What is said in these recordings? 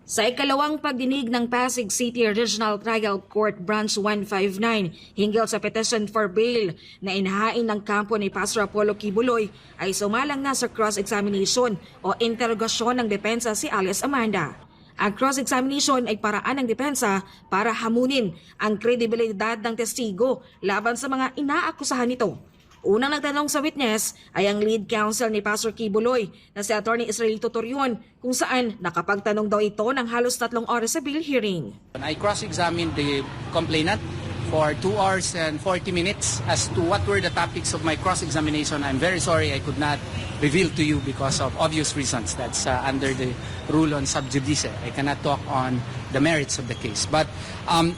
Sa ikalawang pagdinig ng Pasig City Regional Trial Court Branch 159 hinggil sa petition for bail na inahain ng kampo ni Pastor Apollo Kibuloy ay sumalang na sa cross-examination o interogasyon ng depensa si Alice Amanda. Ang cross-examination ay paraan ng depensa para hamunin ang kredibilidad ng testigo laban sa mga inaakusahan nito. Unang nagtanong sa witness ay ang lead counsel ni Pastor Kibuloy na si Atty. Israelito Torion kung saan nakapagtanong daw ito ng halos 3 oras sa bail hearing. I cross-examined the complainant for 2 hours and 40 minutes as to what were the topics of my cross-examination. I'm very sorry I could not reveal to you because of obvious reasons. That's under the rule on sub judice. I cannot talk on the merits of the case. But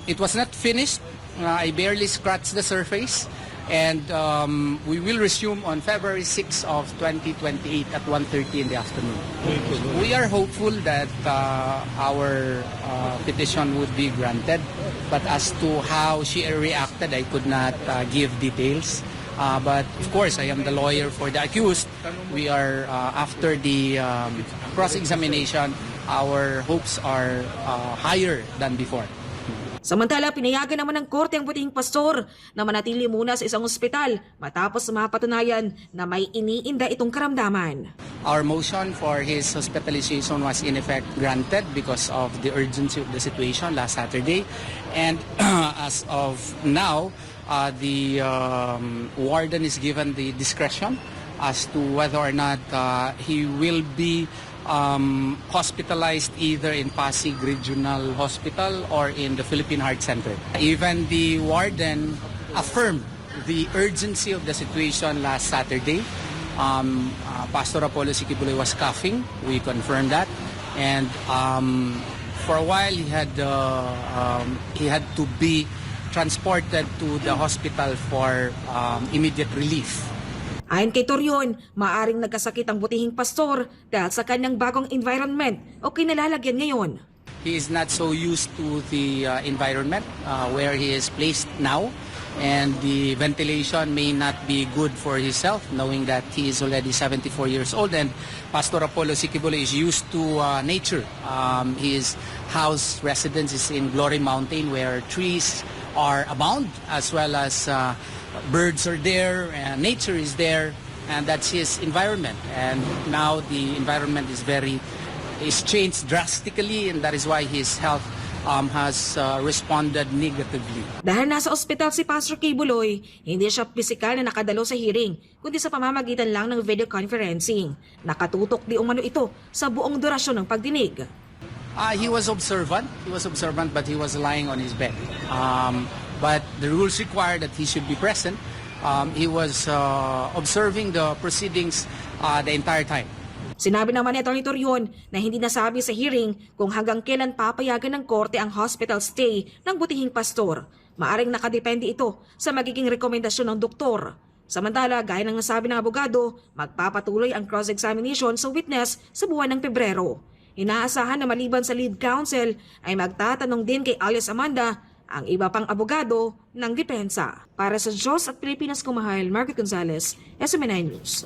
it was not finished. I barely scratched the surface. And we will resume on February 6 of 2028 at 1:30 in the afternoon. We are hopeful that our petition would be granted, but as to how she reacted, I could not give details. But of course, I am the lawyer for the accused. We are, after the cross-examination, our hopes are higher than before. Samantala, pinayagan naman ng korte ang butihing pastor na manatili muna sa isang ospital matapos mapatunayan na may iniinda itong karamdaman. Our motion for his hospitalization was in effect granted because of the urgency of the situation last Saturday. And as of now, the warden is given the discretion as to whether or not he will be hospitalized either in Pasig Regional Hospital or in the Philippine Heart Center. Even the warden affirmed the urgency of the situation last Saturday. Pastor Apollo Kibuloy was coughing. We confirmed that. And for a while, he had to be transported to the hospital for immediate relief. Ayon kay Torion, maaring nagkasakit ang butihing pastor dahil sa kanyang bagong environment o kinalalagyan ngayon. He is not so used to the environment where he is placed now, and the ventilation may not be good for his health, knowing that he is already 74 years old, and Pastor Apollo Kibuloy is used to nature. His house residence is in Glory Mountain, where trees are abound, as well as birds are there, and nature is there, and that's his environment. And now the environment is changed drastically, and that is why his health has responded negatively. Dahil nasa ospital si Pastor Kibuloy, hindi siya pisikal na nakadalo sa hearing, kundi sa pamamagitan lang ng video conferencing. Nakatutok di umano ito sa buong durasyon ng pagdinig. He was observant, but he was lying on his bed. But the rules require that he should be present. He was observing the proceedings the entire time. Sinabi naman ni Atty. Torion na hindi nasabi sa hearing kung hanggang kailan papayagan ng korte ang hospital stay ng butihing pastor. Maaring nakadepende ito sa magiging rekomendasyon ng doktor. Samantala, gaya ng nasabi ng abogado, magpapatuloy ang cross-examination sa witness sa buwan ng Pebrero. Inaasahan na maliban sa lead counsel ay magtatanong din kay Alice Amanda ang iba pang abogado ng depensa. Para sa Diyos at Pilipinas Kumahal, Margaret Gonzalez, SMNI News.